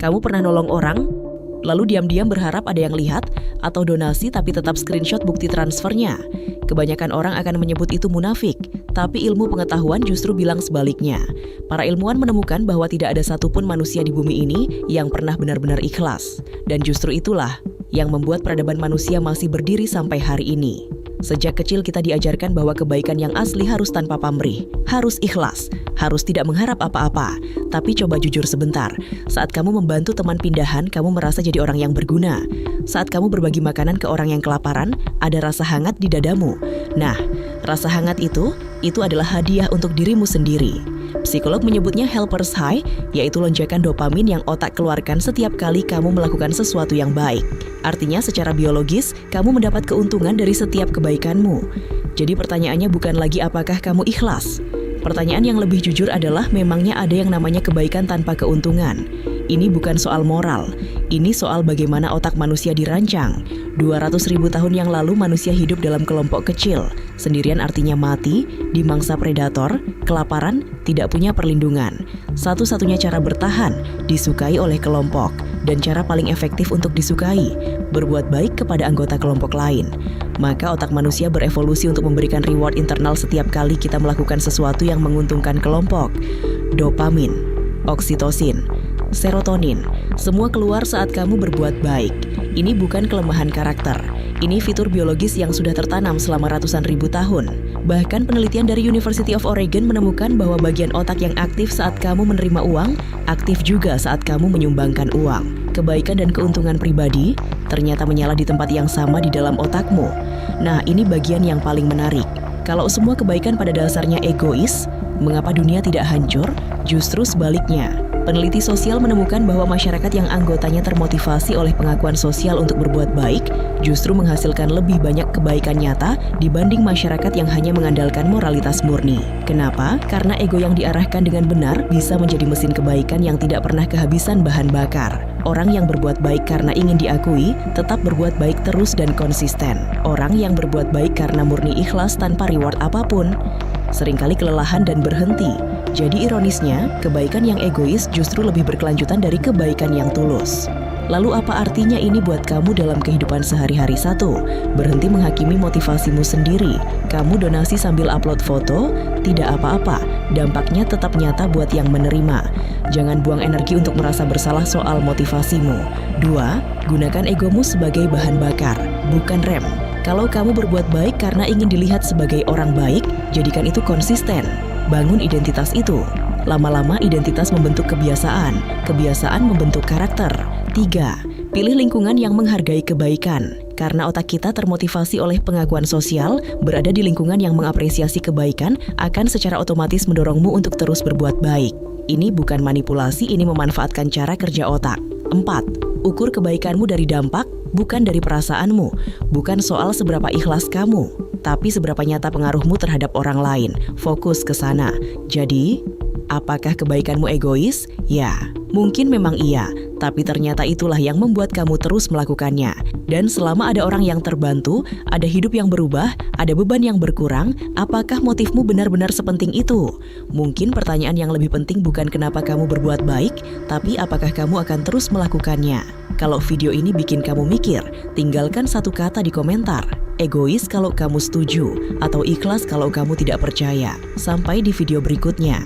Kamu pernah nolong orang, lalu diam-diam berharap ada yang lihat, atau donasi tapi tetap screenshot bukti transfernya? Kebanyakan orang akan menyebut itu munafik, tapi ilmu pengetahuan justru bilang sebaliknya. Para ilmuwan menemukan bahwa tidak ada satupun manusia di bumi ini yang pernah benar-benar ikhlas. Dan justru itulah yang membuat peradaban manusia masih berdiri sampai hari ini. Sejak kecil kita diajarkan bahwa kebaikan yang asli harus tanpa pamrih, harus ikhlas, harus tidak mengharap apa-apa. Tapi coba jujur sebentar, saat kamu membantu teman pindahan, kamu merasa jadi orang yang berguna. Saat kamu berbagi makanan ke orang yang kelaparan, ada rasa hangat di dadamu. Nah, rasa hangat itu adalah hadiah untuk dirimu sendiri. Psikolog menyebutnya helper's high, yaitu lonjakan dopamin yang otak keluarkan setiap kali kamu melakukan sesuatu yang baik. Artinya secara biologis, kamu mendapat keuntungan dari setiap kebaikanmu. Jadi pertanyaannya bukan lagi apakah kamu ikhlas. Pertanyaan yang lebih jujur adalah memangnya ada yang namanya kebaikan tanpa keuntungan. Ini bukan soal moral, ini soal bagaimana otak manusia dirancang. 200.000 tahun yang lalu manusia hidup dalam kelompok kecil. Sendirian artinya mati, dimangsa predator, kelaparan, tidak punya perlindungan. Satu-satunya cara bertahan, disukai oleh kelompok. Dan cara paling efektif untuk disukai, berbuat baik kepada anggota kelompok lain. Maka otak manusia berevolusi untuk memberikan reward internal setiap kali kita melakukan sesuatu yang menguntungkan kelompok. Dopamin, oksitosin, serotonin, semua keluar saat kamu berbuat baik. Ini bukan kelemahan karakter. Ini fitur biologis yang sudah tertanam selama ratusan ribu tahun. Bahkan penelitian dari University of Oregon menemukan bahwa bagian otak yang aktif saat kamu menerima uang, aktif juga saat kamu menyumbangkan uang. Kebaikan dan keuntungan pribadi ternyata menyala di tempat yang sama di dalam otakmu. Nah, ini bagian yang paling menarik. Kalau semua kebaikan pada dasarnya egois, mengapa dunia tidak hancur? Justru sebaliknya. Peneliti sosial menemukan bahwa masyarakat yang anggotanya termotivasi oleh pengakuan sosial untuk berbuat baik justru menghasilkan lebih banyak kebaikan nyata dibanding masyarakat yang hanya mengandalkan moralitas murni. Kenapa? Karena ego yang diarahkan dengan benar bisa menjadi mesin kebaikan yang tidak pernah kehabisan bahan bakar. Orang yang berbuat baik karena ingin diakui, tetap berbuat baik terus dan konsisten. Orang yang berbuat baik karena murni ikhlas tanpa reward apapun, seringkali kelelahan dan berhenti. Jadi ironisnya, kebaikan yang egois justru lebih berkelanjutan dari kebaikan yang tulus. Lalu apa artinya ini buat kamu dalam kehidupan sehari-hari? 1. Berhenti menghakimi motivasimu sendiri. Kamu donasi sambil upload foto, tidak apa-apa. Dampaknya tetap nyata buat yang menerima. Jangan buang energi untuk merasa bersalah soal motivasimu. 2. Gunakan egomu sebagai bahan bakar, bukan rem. Kalau kamu berbuat baik karena ingin dilihat sebagai orang baik, jadikan itu konsisten. Bangun identitas itu. Lama-lama identitas membentuk kebiasaan, kebiasaan membentuk karakter. 3. Pilih lingkungan yang menghargai kebaikan. Karena otak kita termotivasi oleh pengakuan sosial, berada di lingkungan yang mengapresiasi kebaikan akan secara otomatis mendorongmu untuk terus berbuat baik. Ini bukan manipulasi, ini memanfaatkan cara kerja otak. 4. Ukur kebaikanmu dari dampak, bukan dari perasaanmu. Bukan soal seberapa ikhlas kamu, tapi seberapa nyata pengaruhmu terhadap orang lain. Fokus ke sana. Jadi, apakah kebaikanmu egois? Ya, mungkin memang iya, tapi ternyata itulah yang membuat kamu terus melakukannya. Dan selama ada orang yang terbantu, ada hidup yang berubah, ada beban yang berkurang, apakah motifmu benar-benar sepenting itu? Mungkin pertanyaan yang lebih penting bukan kenapa kamu berbuat baik, tapi apakah kamu akan terus melakukannya? Kalau video ini bikin kamu mikir, tinggalkan satu kata di komentar. Egois kalau kamu setuju, atau ikhlas kalau kamu tidak percaya. Sampai di video berikutnya.